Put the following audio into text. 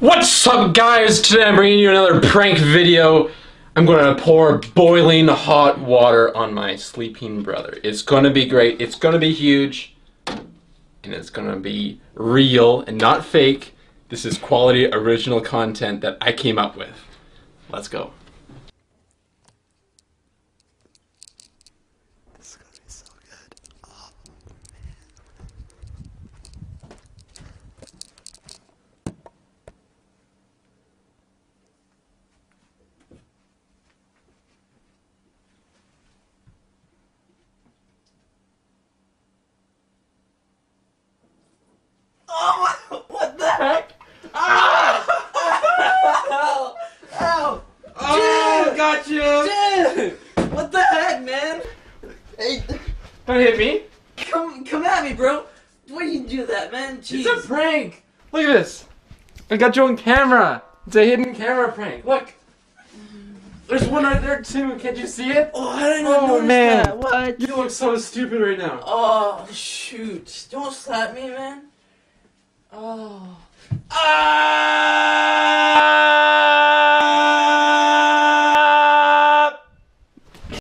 What's up, guys? Today I'm bringing you another prank video. I'm gonna pour boiling hot water on my sleeping brother. It's gonna be great, it's gonna be huge, and it's gonna be real and not fake. This is quality original content that I came up with. Let's go. This is gonna be so good. Oh, Oh, what the heck? Ah! Ow! Ow! Oh, got you! Dude! What the heck, man? Hey, Don't hit me. come at me, bro. Why you do that, man? Jeez. It's a prank. Look at this. I got you on camera. It's a hidden camera prank. Look. There's one right there too. Can't you see it? Oh, I didn't even notice man. that. What? You look so stupid right now. Oh, shoot. Don't slap me, man. Oh. Ah!